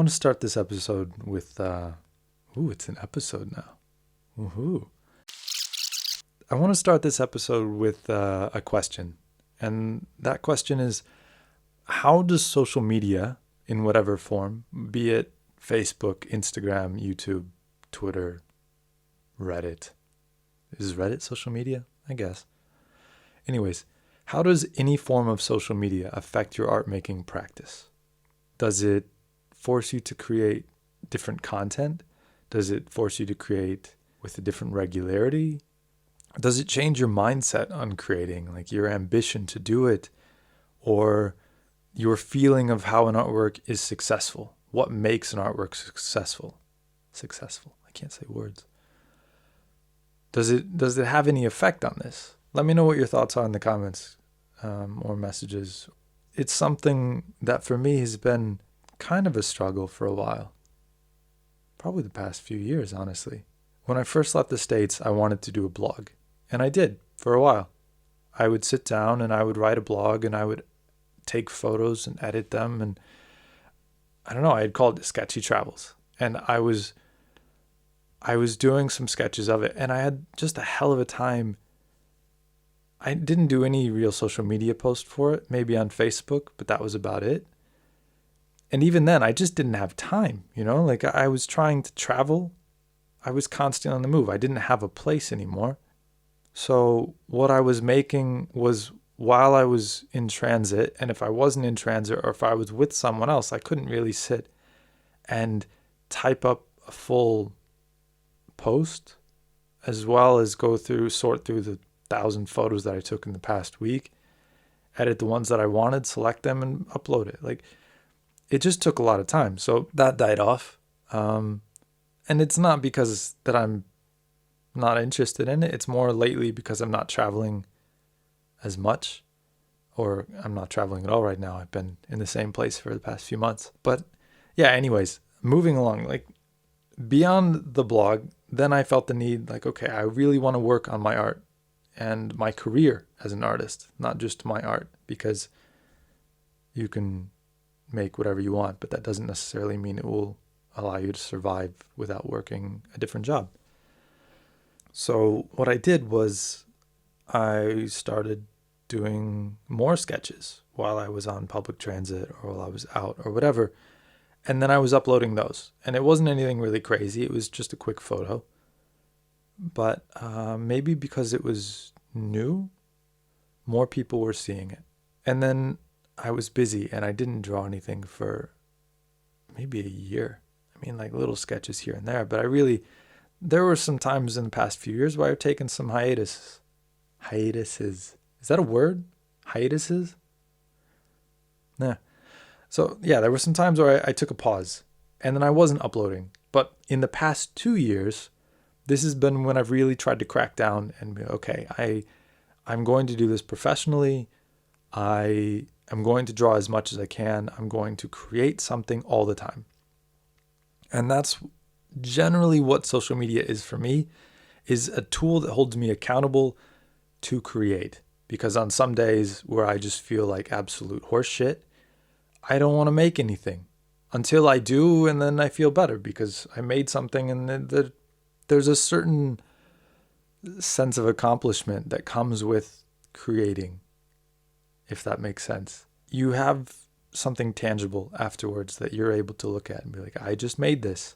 want to start this episode with, it's an episode now. Woohoo. I want to start this episode with a question. And that question is, how does social media, in whatever form, be it Facebook, Instagram, YouTube, Twitter, Reddit. Is Reddit social media? I guess. Anyways, how does any form of social media affect your art making practice? Does it force you to create different content? Does it force you to create with a different regularity? Does it change your mindset on creating, like your ambition to do it, or your feeling of how an artwork is successful? What makes an artwork successful? I can't say words. Does it have any effect on this? Let me know what your thoughts are in the comments or messages. It's something that for me has been kind of a struggle for a while. Probably the past few years, honestly. When I first left the States, I wanted to do a blog. And I did for a while. I would sit down and I would write a blog and I would take photos and edit them. And I don't know, I had called it Sketchy Travels. And I was doing some sketches of it. And I had just a hell of a time. I didn't do any real social media post for it, maybe on Facebook, but that was about it. And even then, I just didn't have time, like I was trying to travel. I was constantly on the move. I didn't have a place anymore. So what I was making was while I was in transit, and if I wasn't in transit or if I was with someone else, I couldn't really sit and type up a full post as well as sort through the 1,000 photos that I took in the past week, edit the ones that I wanted, select them, and upload it. Like, it just took a lot of time. So that died off. And it's not because that I'm not interested in it. It's more lately because I'm not traveling as much, or I'm not traveling at all right now. I've been in the same place for the past few months. But yeah, anyways, moving along, like beyond the blog, then I felt the need, like, okay, I really want to work on my art and my career as an artist, not just my art, because you can make whatever you want, but that doesn't necessarily mean it will allow you to survive without working a different job. So what I did was I started doing more sketches while I was on public transit or while I was out or whatever. And then I was uploading those. And it wasn't anything really crazy. It was just a quick photo. But maybe because it was new, more people were seeing it. And then I was busy and I didn't draw anything for maybe a year. I mean, like little sketches here and there. But there were some times in the past few years where I've taken some hiatuses. Hiatuses. Is that a word? Hiatuses? Nah. So yeah, there were some times where I took a pause and then I wasn't uploading. But in the past 2 years, this has been when I've really tried to crack down and be, okay, I'm going to do this professionally. I am going to draw as much as I can. I'm going to create something all the time. And that's generally what social media is for me, is a tool that holds me accountable to create. Because on some days where I just feel like absolute horse shit, I don't want to make anything until I do, and then I feel better because I made something, and there's a certain sense of accomplishment that comes with creating, if that makes sense. You have something tangible afterwards that you're able to look at and be like, I just made this.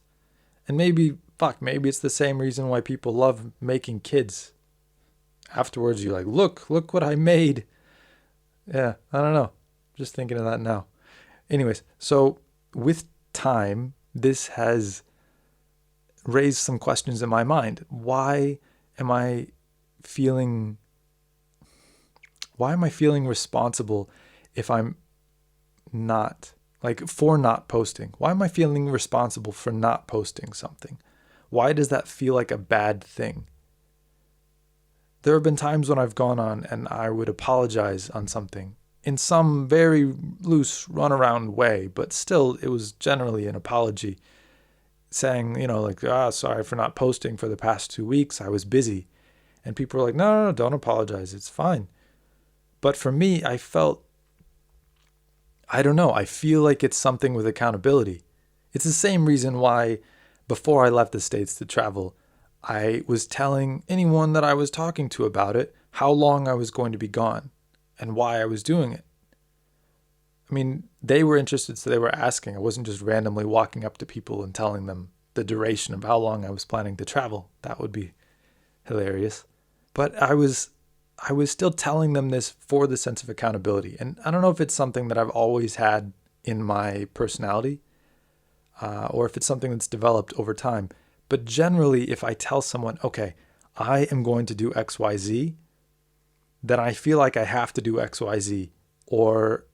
And maybe it's the same reason why people love making kids. Afterwards, you're like, look what I made. Yeah, I don't know. Just thinking of that now. Anyways, so with time, this has raised some questions in my mind. Why am I feeling responsible if I'm not, for not posting? Why am I feeling responsible for not posting something? Why does that feel like a bad thing? There have been times when I've gone on and I would apologize on something in some very loose runaround way, but still it was generally an apology saying, sorry for not posting for the past 2 weeks. I was busy. And people were like, no, don't apologize. It's fine. But for me, I feel like it's something with accountability. It's the same reason why before I left the States to travel, I was telling anyone that I was talking to about it how long I was going to be gone and why I was doing it. I mean, they were interested, so they were asking. I wasn't just randomly walking up to people and telling them the duration of how long I was planning to travel. That would be hilarious. But I was still telling them this for the sense of accountability. And I don't know if it's something that I've always had in my personality, or if it's something that's developed over time. But generally, if I tell someone, okay, I am going to do XYZ, then I feel like I have to do XYZ, or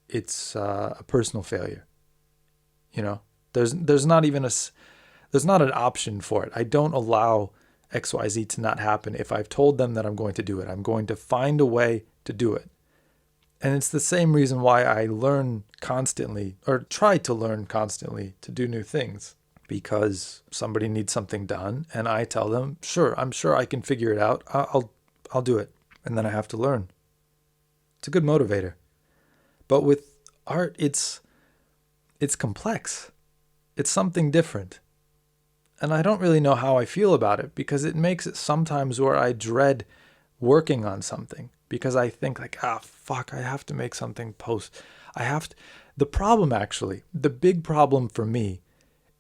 it's a personal failure. You know, there's not an option for it. I don't allow XYZ to not happen. If I've told them that I'm going to do it, I'm going to find a way to do it. And it's the same reason why I learn constantly, or try to learn constantly, to do new things. Because somebody needs something done, and I tell them, sure, I'm sure I can figure it out. I'll do it. And then I have to learn. It's a good motivator. But with art, it's complex. It's something different. And I don't really know how I feel about it, because it makes it sometimes where I dread working on something, because I think like, fuck, I have to make something post. The problem, actually, the big problem for me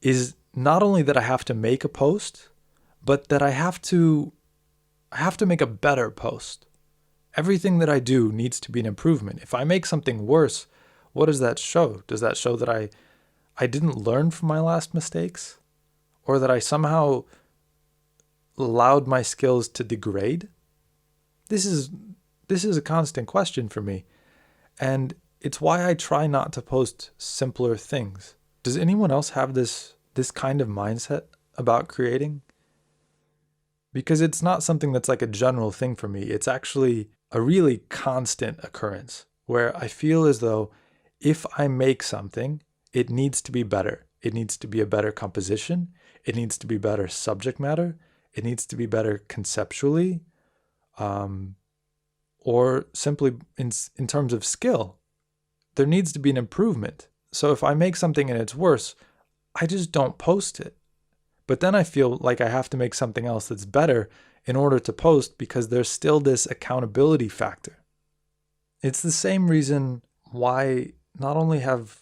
is not only that I have to make a post, but that I have to make a better post. Everything that I do needs to be an improvement. If I make something worse, what does that show? Does that show that I didn't learn from my last mistakes? Or that I somehow allowed my skills to degrade? This is a constant question for me. And it's why I try not to post simpler things. Does anyone else have this kind of mindset about creating? Because it's not something that's like a general thing for me. It's actually a really constant occurrence where I feel as though if I make something, it needs to be better. It needs to be a better composition. It needs to be better subject matter. It needs to be better conceptually, or simply in terms of skill. There needs to be an improvement. So if I make something and it's worse, I just don't post it. But then I feel like I have to make something else that's better in order to post, because there's still this accountability factor. It's the same reason why not only have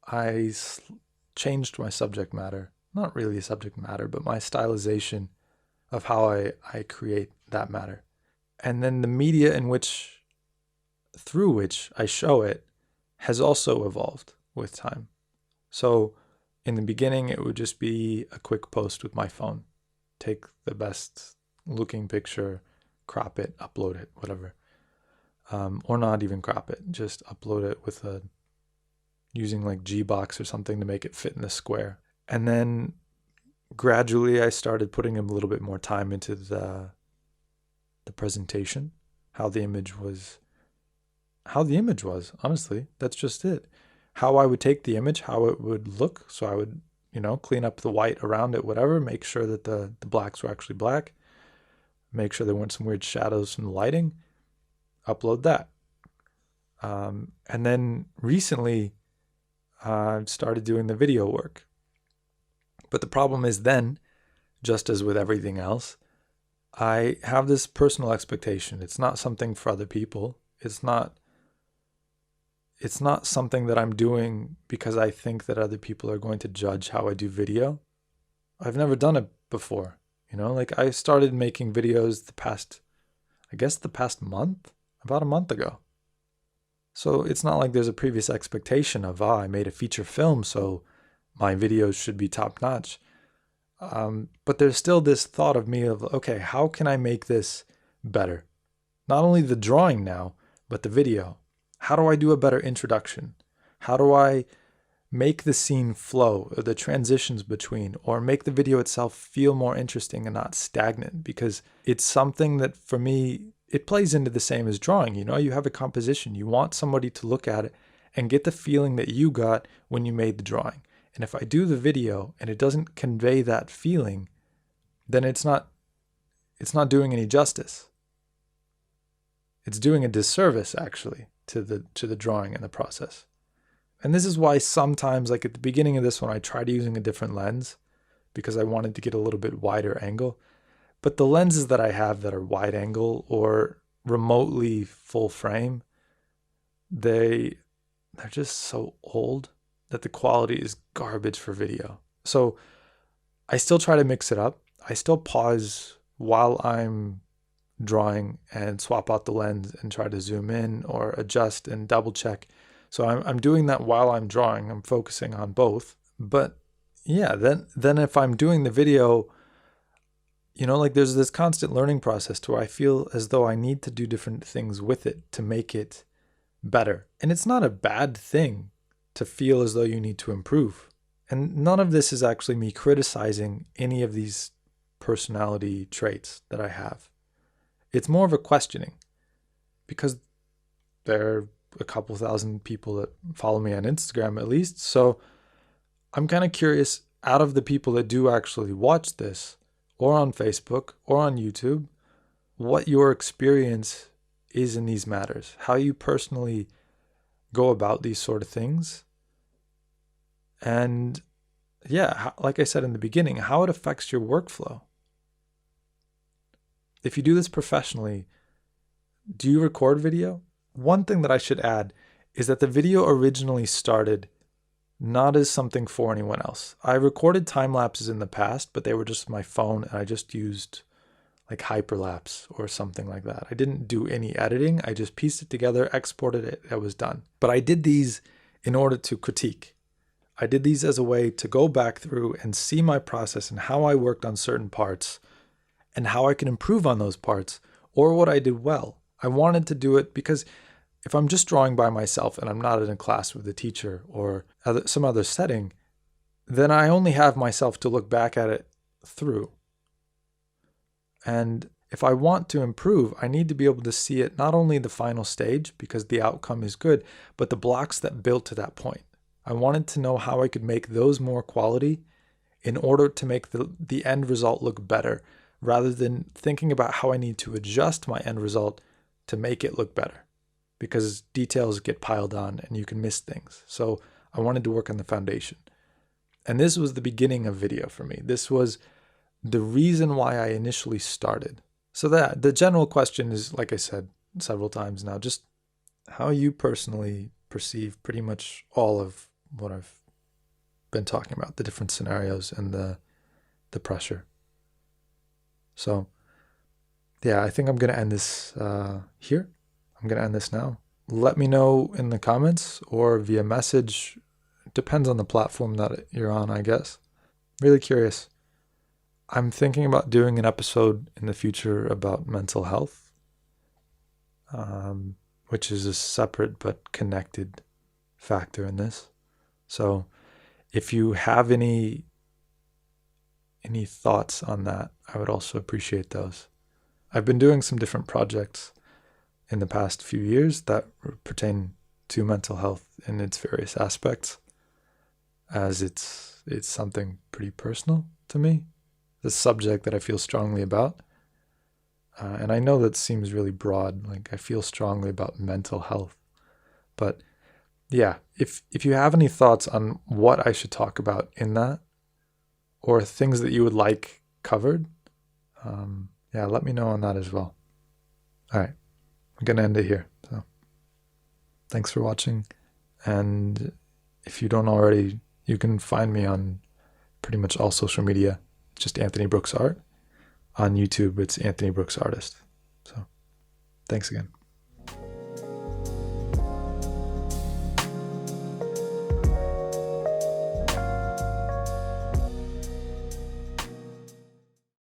I changed my subject matter, not really subject matter, but my stylization of how I create that matter. And then the media through which I show it has also evolved with time. So in the beginning, it would just be a quick post with my phone. Take the best looking picture, crop it, upload it, whatever. Or not even crop it, just upload it with using like Gbox or something to make it fit in the square. And then gradually I started putting a little bit more time into the presentation, how the image was, honestly. That's just it. How I would take the image, how it would look. So I would, clean up the white around it, whatever, make sure that the blacks were actually black, make sure there weren't some weird shadows from the lighting, upload that. And then recently, I've started doing the video work. But the problem is then, just as with everything else, I have this personal expectation. It's not something for other people. It's not something that I'm doing because I think that other people are going to judge how I do video. I've never done it before. Like I started making videos the past month, about a month ago. So it's not like there's a previous expectation of, I made a feature film, so my videos should be top notch. But there's still this thought of me of, okay, how can I make this better? Not only the drawing now, but the video. How do I do a better introduction? How do I make the scene flow, or the transitions between, or make the video itself feel more interesting and not stagnant? Because it's something that for me, it plays into the same as drawing. You have a composition. You want somebody to look at it and get the feeling that you got when you made the drawing. And if I do the video and it doesn't convey that feeling, then it's not doing any justice. It's doing a disservice, actually, to the drawing and the process. And this is why sometimes, like at the beginning of this one, I tried using a different lens because I wanted to get a little bit wider angle. But the lenses that I have that are wide angle or remotely full frame, they're just so old that the quality is garbage for video. So I still try to mix it up. I still pause while I'm drawing and swap out the lens and try to zoom in or adjust and double check. So I'm doing that while I'm drawing. I'm focusing on both. But yeah, then if I'm doing the video, like there's this constant learning process to where I feel as though I need to do different things with it to make it better. And it's not a bad thing to feel as though you need to improve. And none of this is actually me criticizing any of these personality traits that I have. It's more of a questioning because there are a couple thousand people that follow me on Instagram at least. So I'm kind of curious, out of the people that do actually watch this, or on Facebook or on YouTube, what your experience is in these matters, how you personally go about these sort of things. And yeah, like I said in the beginning, how it affects your workflow. If you do this professionally, do you record video? One thing that I should add is that the video originally started not as something for anyone else. I recorded time lapses in the past, but they were just my phone and I just used like hyperlapse or something like that. I didn't do any editing. I just pieced it together, exported it, it was done. But I did these in order to critique. I did these as a way to go back through and see my process and how I worked on certain parts and how I can improve on those parts or what I did well. I wanted to do it because if I'm just drawing by myself and I'm not in a class with a teacher or some other setting, then I only have myself to look back at it through. And if I want to improve, I need to be able to see it, not only the final stage because the outcome is good, but the blocks that built to that point. I wanted to know how I could make those more quality in order to make the end result look better, rather than thinking about how I need to adjust my end result to make it look better, because details get piled on and you can miss things. So I wanted to work on the foundation. And this was the beginning of video for me. This was the reason why I initially started. So that the general question is, like I said several times now, just how you personally perceive pretty much all of what I've been talking about, the different scenarios and the pressure. So yeah, I think I'm going to end this here. I'm going to end this now. Let me know in the comments or via message. It depends on the platform that you're on, I guess. Really curious. I'm thinking about doing an episode in the future about mental health, which is a separate but connected factor in this. So if you have any thoughts on that, I would also appreciate those. I've been doing some different projects in the past few years that pertain to mental health in its various aspects, as it's something pretty personal to me, the subject that I feel strongly about. And I know that seems really broad, like I feel strongly about mental health. But yeah, if you have any thoughts on what I should talk about in that, or things that you would like covered, yeah, let me know on that as well. All right, I'm going to end it here. So thanks for watching. And if you don't already, you can find me on pretty much all social media. Just Anthony Brooks Art. On YouTube, it's Anthony Brooks Artist. So thanks again.